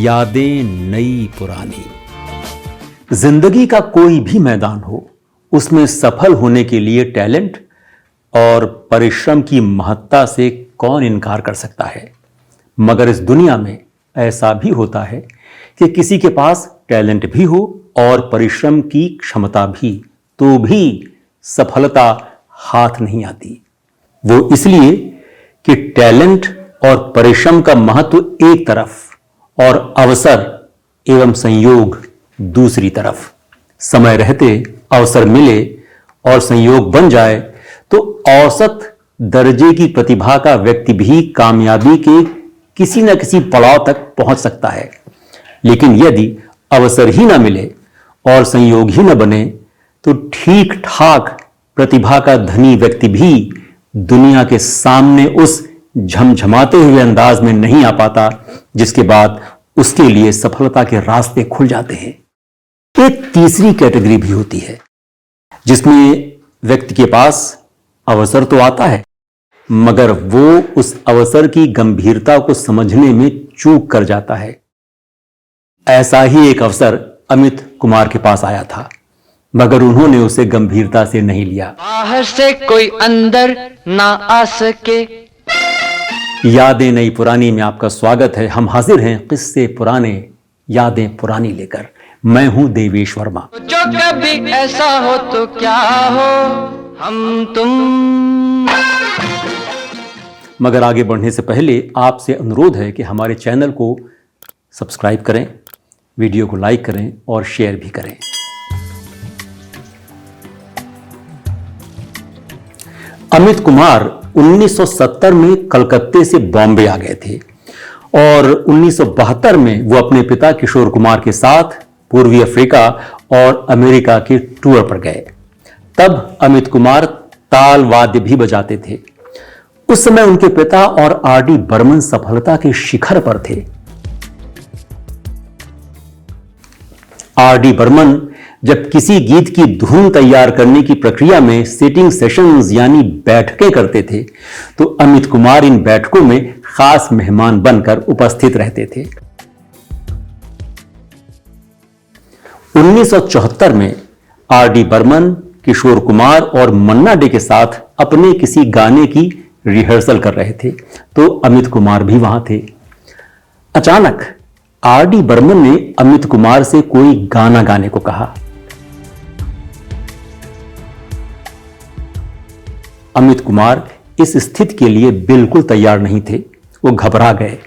यादें नई पुरानी। जिंदगी का कोई भी मैदान हो, उसमें सफल होने के लिए टैलेंट और परिश्रम की महत्ता से कौन इनकार कर सकता है। मगर इस दुनिया में ऐसा भी होता है कि किसी के पास टैलेंट भी हो और परिश्रम की क्षमता भी, तो भी सफलता हाथ नहीं आती। वो इसलिए कि टैलेंट और परिश्रम का महत्व एक तरफ और अवसर एवं संयोग दूसरी तरफ। समय रहते अवसर मिले और संयोग बन जाए तो औसत दर्जे की प्रतिभा का व्यक्ति भी कामयाबी के किसी न किसी पड़ाव तक पहुंच सकता है। लेकिन यदि अवसर ही न मिले और संयोग ही न बने तो ठीक ठाक प्रतिभा का धनी व्यक्ति भी दुनिया के सामने उस झमझमाते हुए अंदाज में नहीं आ पाता जिसके बाद उसके लिए सफलता के रास्ते खुल जाते हैं। एक तीसरी कैटेगरी भी होती है जिसमें व्यक्ति के पास अवसर तो आता है मगर वो उस अवसर की गंभीरता को समझने में चूक कर जाता है। ऐसा ही एक अवसर अमित कुमार के पास आया था मगर उन्होंने उसे गंभीरता से नहीं लिया। बाहर से कोई अंदर ना आ सके। यादें नई पुरानी में आपका स्वागत है। हम हाजिर हैं किस्से पुराने यादें पुरानी लेकर। मैं हूं देवेश वर्मा। जो कभी ऐसा हो तो क्या हो, हम तुम। मगर आगे बढ़ने से पहले आपसे अनुरोध है कि हमारे चैनल को सब्सक्राइब करें, वीडियो को लाइक करें और शेयर भी करें। अमित कुमार 1970 में कलकत्ते से बॉम्बे आ गए थे और 1972 में वो अपने पिता किशोर कुमार के साथ पूर्वी अफ्रीका और अमेरिका के टूर पर गए। तब अमित कुमार ताल वाद्य भी बजाते थे। उस समय उनके पिता और आर.डी. बर्मन सफलता के शिखर पर थे। आर.डी. बर्मन जब किसी गीत की धुन तैयार करने की प्रक्रिया में सिटिंग सेशंस यानी बैठकें करते थे तो अमित कुमार इन बैठकों में खास मेहमान बनकर उपस्थित रहते थे। 1974 में आर.डी. बर्मन, किशोर कुमार और मन्ना डे के साथ अपने किसी गाने की रिहर्सल कर रहे थे तो अमित कुमार भी वहां थे। अचानक आर.डी. बर्मन ने अमित कुमार से कोई गाना गाने को कहा। अमित कुमार इस स्थिति के लिए बिल्कुल तैयार नहीं थे। वो घबरा गए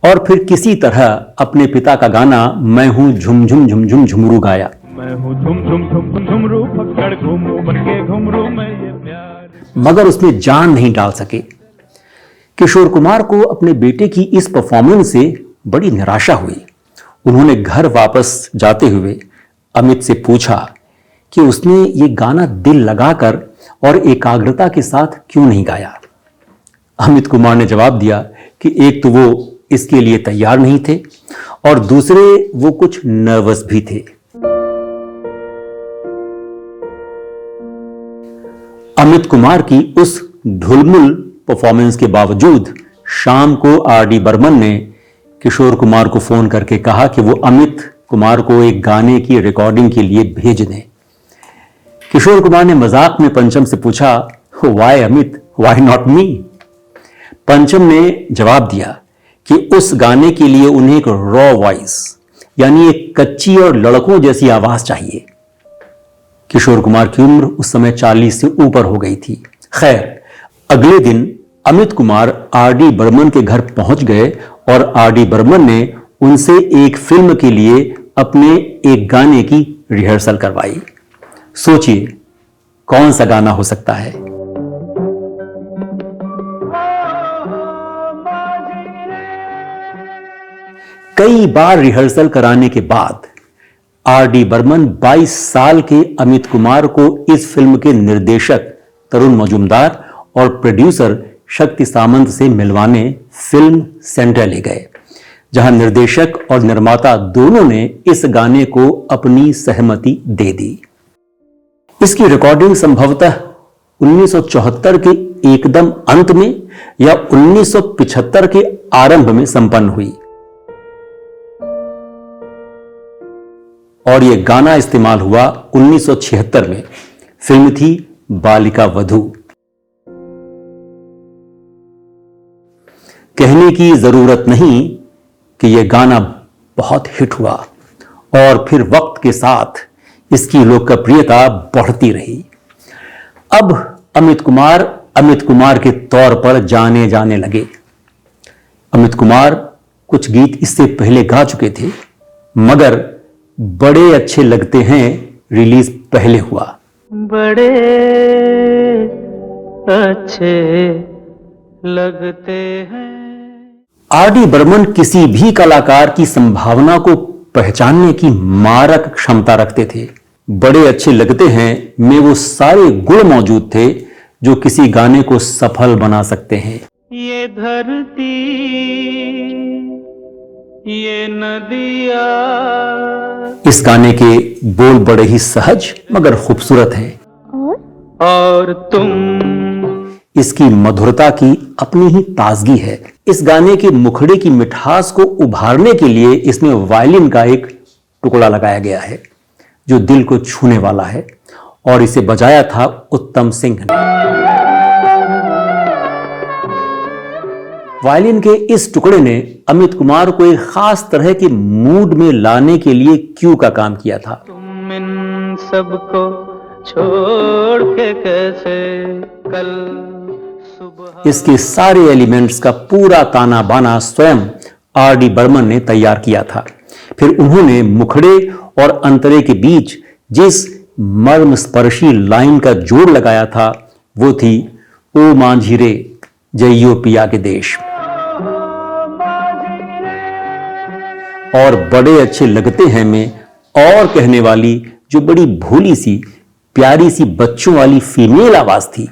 और फिर किसी तरह अपने पिता का गाना मैं हूं झुमझुम झुमझुम झुमरू गाया। मैं हूं झुमझुम झुमझुम झुमरू पकड़ घुमरू बनके घुमरू मैं ये प्यार। मगर उसमें जान नहीं डाल सके। किशोर कुमार को अपने बेटे की इस परफॉर्मेंस से बड़ी निराशा हुई। उन्होंने घर वापस जाते हुए अमित से पूछा कि उसने ये गाना दिल लगाकर और एकाग्रता के साथ क्यों नहीं गाया। अमित कुमार ने जवाब दिया कि एक तो वो इसके लिए तैयार नहीं थे और दूसरे वो कुछ नर्वस भी थे। अमित कुमार की उस ढुलमुल परफॉर्मेंस के बावजूद शाम को आर.डी. बर्मन ने किशोर कुमार को फोन करके कहा कि वो अमित कुमार को एक गाने की रिकॉर्डिंग के लिए भेज दें। किशोर कुमार ने मजाक में पंचम से पूछा, why Amit, why not me. Pancham ने जवाब दिया कि उस गाने के लिए उन्हें एक रॉ वॉइस यानी एक कच्ची और लड़कों जैसी आवाज चाहिए। किशोर कुमार की उम्र उस समय 40 से ऊपर हो गई थी। खैर, अगले दिन अमित कुमार आर.डी. बर्मन के घर पहुंच गए और आर.डी. बर्मन ने उनसे एक फिल्म के लिए अपने एक गाने की रिहर्सल करवाई। सोचिए कौन सा गाना हो सकता है। कई बार रिहर्सल कराने के बाद आर.डी. बर्मन 22 साल के अमित कुमार को इस फिल्म के निर्देशक तरुण मजूमदार और प्रोड्यूसर शक्ति सामंत से मिलवाने फिल्म सेंटर ले गए, जहां निर्देशक और निर्माता दोनों ने इस गाने को अपनी सहमति दे दी। इसकी रिकॉर्डिंग संभवतः 1974 के एकदम अंत में या 1975 के आरंभ में संपन्न हुई। और यह गाना इस्तेमाल हुआ 1976 में। फिल्म थी बालिका वधू। कहने की जरूरत नहीं कि यह गाना बहुत हिट हुआ और फिर वक्त के साथ इसकी लोकप्रियता बढ़ती रही। अब अमित कुमार के तौर पर जाने जाने लगे। अमित कुमार कुछ गीत इससे पहले गा चुके थे, मगर बड़े अच्छे लगते हैं रिलीज पहले हुआ। बड़े अच्छे लगते हैं। आर.डी. बर्मन किसी भी कलाकार की संभावना को पहचानने की मारक क्षमता रखते थे। बड़े अच्छे लगते हैं में वो सारे गुण मौजूद थे जो किसी गाने को सफल बना सकते हैं। ये धरती, ये नदियाँ। इस गाने के बोल बड़े ही सहज मगर खूबसूरत हैं। और तुम। इसकी मधुरता की अपनी ही ताजगी है। इस गाने के मुखड़े की मिठास को उभारने के लिए इसमें वायलिन का एक टुकड़ा लगाया गया है जो दिल को छूने वाला है, और इसे बजाया था उत्तम सिंह ने। वायलिन के इस टुकड़े ने अमित कुमार को एक खास तरह के मूड में लाने के लिए क्यू का काम किया था। तुम इन सबको छोड़ के कैसे कल सुबह। इसके सारे एलिमेंट्स का पूरा ताना बाना स्वयं आर.डी. बर्मन ने तैयार किया था। फिर उन्होंने मुखड़े और अंतरे के बीच जिस मर्मस्पर्शी लाइन का जोड़ लगाया था वो थी, ओ मांझी रे जइयो पिया के देश। और बड़े अच्छे लगते हैं में और कहने वाली जो बड़ी भोली सी प्यारी सी बच्चों वाली फीमेल आवाज थी,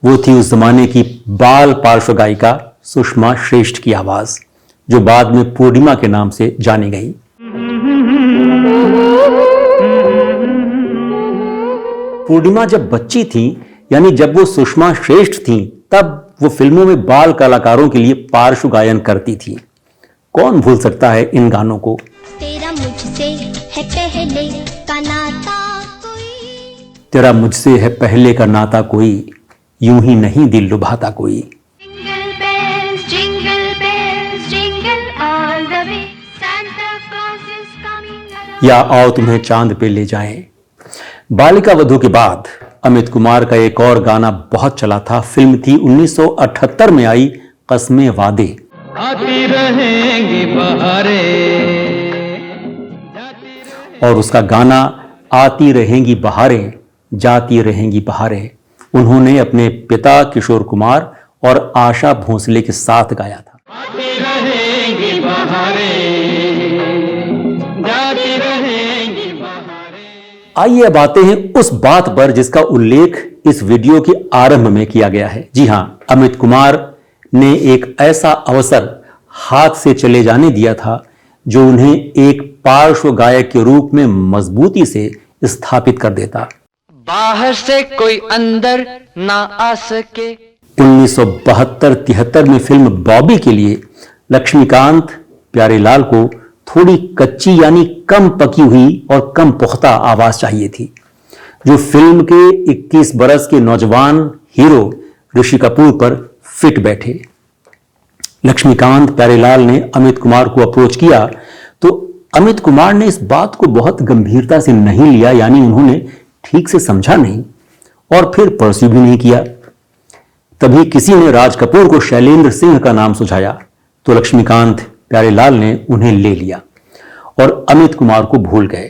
वो थी उस जमाने की बाल पार्श्व गायिका सुषमा श्रेष्ठ की आवाज, जो बाद में पूर्णिमा के नाम से जानी गई। पूर्णिमा जब बच्ची थी, यानी जब वो सुषमा श्रेष्ठ थी, तब वो फिल्मों में बाल कलाकारों के लिए पार्श्व गायन करती थी। कौन भूल सकता है इन गानों को। तेरा मुझसे है पहले का नाता कोई, तेरा मुझसे है पहले का नाता कोई, यूं ही नहीं दिल लुभाता कोई। jingle bells, jingle all the way, Santa Claus is coming around. या आओ तुम्हें चांद पे ले जाएं। बालिका वधू के बाद अमित कुमार का एक और गाना बहुत चला था। फिल्म थी 1978 में आई कस्मे वादे। आती रहेंगी बहारें। और उसका गाना आती रहेंगी बहारें जाती रहेंगी बहारें उन्होंने अपने पिता किशोर कुमार और आशा भोसले के साथ गाया था। आती रहेंगी बहारें, जाती रहेंगी बहारें। आइए अब आते हैं उस बात पर जिसका उल्लेख इस वीडियो के आरंभ में किया गया है। जी हां, अमित कुमार ने एक ऐसा अवसर हाथ से चले जाने दिया था जो उन्हें एक पार्श्व गायक के रूप में मजबूती से स्थापित कर देता। बाहर से कोई अंदर ना आ सके। 1972-73 में फिल्म बॉबी के लिए लक्ष्मीकांत प्यारेलाल को थोड़ी कच्ची यानी कम पकी हुई और कम पुख्ता आवाज चाहिए थी, जो फिल्म के 21 बरस के नौजवान हीरो ऋषि कपूर पर फिट बैठे। लक्ष्मीकांत प्यारेलाल ने अमित कुमार को अप्रोच किया तो अमित कुमार ने इस बात को बहुत गंभीरता से नहीं लिया, यानी उन्होंने ठीक से समझा नहीं और फिर परस्यू भी नहीं किया। तभी किसी ने राज कपूर को शैलेंद्र सिंह का नाम सुझाया तो लक्ष्मीकांत प्यारेलाल ने उन्हें ले लिया और अमित कुमार को भूल गए।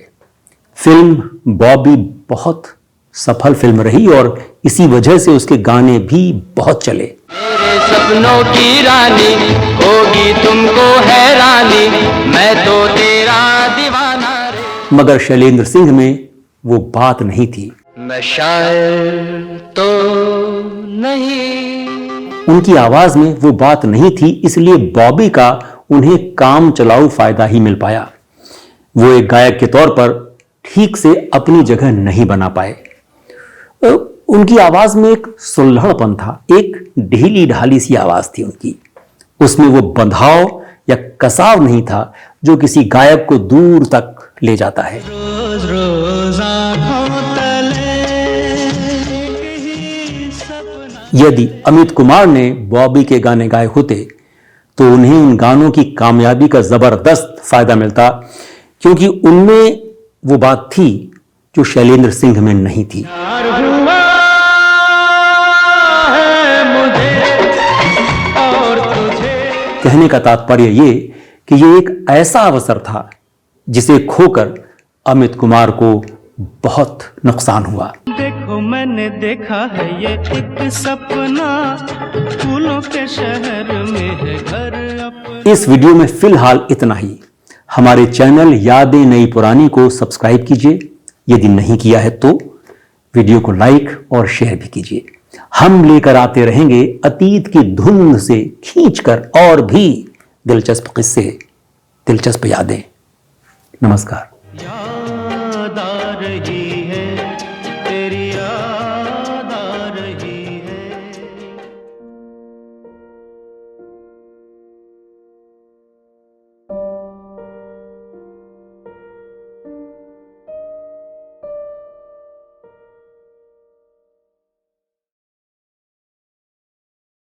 फिल्म बॉबी बहुत सफल फिल्म रही और इसी वजह से उसके गाने भी बहुत चले। मेरे सपनों की रानी होगी तुमको हैरानी, मैं तो तेरा दीवाना रे। मगर शैलेंद्र सिंह में वो बात नहीं थी। मैं शायर तो नहीं। उनकी आवाज में वो बात नहीं थी, इसलिए बॉबी का उन्हें काम चलाऊ फायदा ही मिल पाया। वो एक गायक के तौर पर ठीक से अपनी जगह नहीं बना पाए। उनकी आवाज में एक सुलहड़पन था, एक ढीली ढाली सी आवाज थी उनकी। उसमें वो बंधाव या कसाव नहीं था जो किसी गायक को दूर तक ले जाता है। रोज रोज आँखों तले यही सपना। यदि अमित कुमार ने बॉबी के गाने गाए होते तो उन्हें उन गानों की कामयाबी का जबरदस्त फायदा मिलता, क्योंकि उनमें वो बात थी जो शैलेंद्र सिंह में नहीं थी। प्यार हुआ है मुझे और तुझे। कहने का तात्पर्य ये कि ये एक ऐसा अवसर था जिसे खोकर अमित कुमार को बहुत नुकसान हुआ। देखो मैंने देखा है ये एक सपना, फूलों के शहर में है घर अपना। इस वीडियो में फिलहाल इतना ही। हमारे चैनल यादें नई पुरानी को सब्सक्राइब कीजिए, यदि नहीं किया है तो वीडियो को लाइक और शेयर भी कीजिए। हम लेकर आते रहेंगे अतीत की धुंध से खींचकर और भी दिलचस्प किस्से, दिलचस्प यादें। नमस्कार। याद आ रही